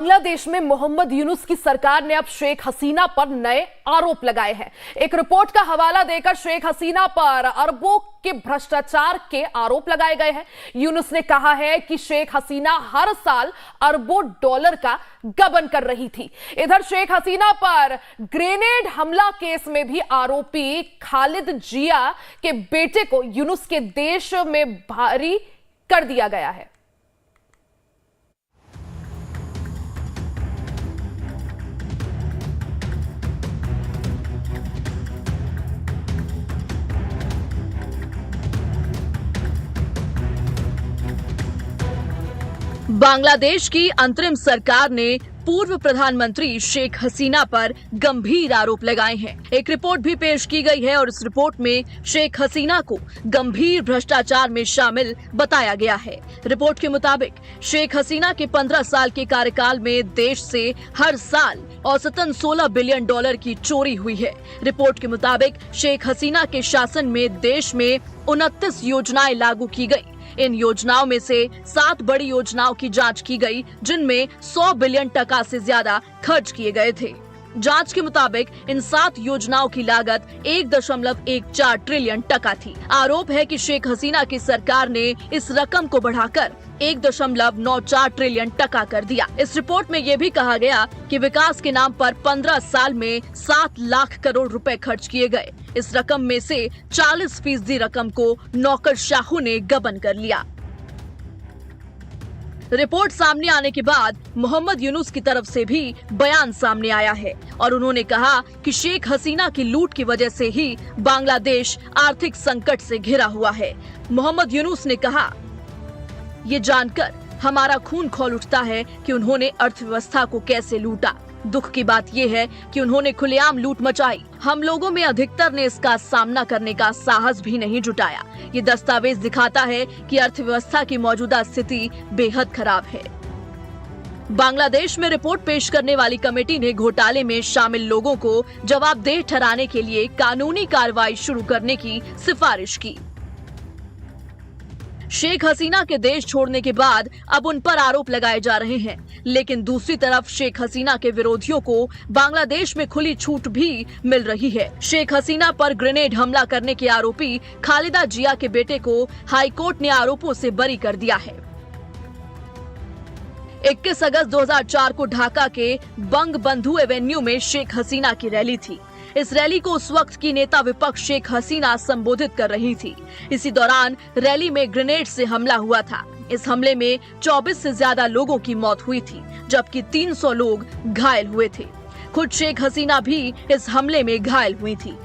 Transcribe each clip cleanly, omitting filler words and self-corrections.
बांग्लादेश में मोहम्मद यूनुस की सरकार ने अब शेख हसीना पर नए आरोप लगाए हैं। एक रिपोर्ट का हवाला देकर शेख हसीना पर अरबों के भ्रष्टाचार के आरोप लगाए गए हैं। यूनुस ने कहा है कि शेख हसीना हर साल अरबों डॉलर का गबन कर रही थी। इधर शेख हसीना पर ग्रेनेड हमला केस में भी आरोपी खालिद जिया के बेटे को यूनुस के देश में भारी कर दिया गया है। बांग्लादेश की अंतरिम सरकार ने पूर्व प्रधानमंत्री शेख हसीना पर गंभीर आरोप लगाए हैं। एक रिपोर्ट भी पेश की गई है और इस रिपोर्ट में शेख हसीना को गंभीर भ्रष्टाचार में शामिल बताया गया है। रिपोर्ट के मुताबिक शेख हसीना के 15 साल के कार्यकाल में देश से हर साल औसतन 16 बिलियन डॉलर की चोरी हुई है। रिपोर्ट के मुताबिक शेख हसीना के शासन में देश में 29 योजनाएं लागू की गई। इन योजनाओं में से 7 बड़ी योजनाओं की जांच की गई, जिनमें 100 बिलियन टका से ज्यादा खर्च किए गए थे। जांच के मुताबिक इन 7 योजनाओं की लागत 1.14 ट्रिलियन टका थी। आरोप है कि शेख हसीना की सरकार ने इस रकम को बढ़ाकर 1.94 ट्रिलियन टका कर दिया। इस रिपोर्ट में यह भी कहा गया कि विकास के नाम पर 15 साल में 7 लाख करोड़ रुपए खर्च किए गए। इस रकम में से 40% रकम को नौकरशाहों ने गबन कर लिया। रिपोर्ट सामने आने के बाद मोहम्मद यूनुस की तरफ से भी बयान सामने आया है और उन्होंने कहा कि शेख हसीना की लूट की वजह से ही बांग्लादेश आर्थिक संकट से घिरा हुआ है। मोहम्मद यूनुस ने कहा, ये जानकर हमारा खून खौल उठता है कि उन्होंने अर्थव्यवस्था को कैसे लूटा। दुख की बात यह है कि उन्होंने खुलेआम लूट मचाई। हम लोगों में अधिकतर ने इसका सामना करने का साहस भी नहीं जुटाया। ये दस्तावेज दिखाता है कि अर्थव्यवस्था की मौजूदा स्थिति बेहद खराब है। बांग्लादेश में रिपोर्ट पेश करने वाली कमेटी ने घोटाले में शामिल लोगों को जवाबदेह ठहराने के लिए कानूनी कार्रवाई शुरू करने की सिफारिश की। शेख हसीना के देश छोड़ने के बाद अब उन पर आरोप लगाए जा रहे हैं, लेकिन दूसरी तरफ शेख हसीना के विरोधियों को बांग्लादेश में खुली छूट भी मिल रही है। शेख हसीना पर ग्रेनेड हमला करने के आरोपी खालिदा जिया के बेटे को हाईकोर्ट ने आरोपों से बरी कर दिया है। 21 अगस्त 2004 को ढाका के बंग बंधु एवेन्यू में शेख हसीना की रैली थी। इस रैली को उस वक्त की नेता विपक्ष शेख हसीना संबोधित कर रही थी। इसी दौरान रैली में ग्रेनेड से हमला हुआ था। इस हमले में 24 से ज्यादा लोगों की मौत हुई थी, जबकि 300 लोग घायल हुए थे। खुद शेख हसीना भी इस हमले में घायल हुई थी।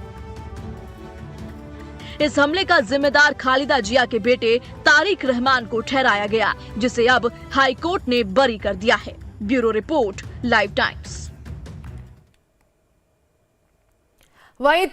इस हमले का जिम्मेदार खालिदा जिया के बेटे तारिक रहमान को ठहराया गया, जिसे अब हाईकोर्ट ने बरी कर दिया है। Bureau report, live times. वहीं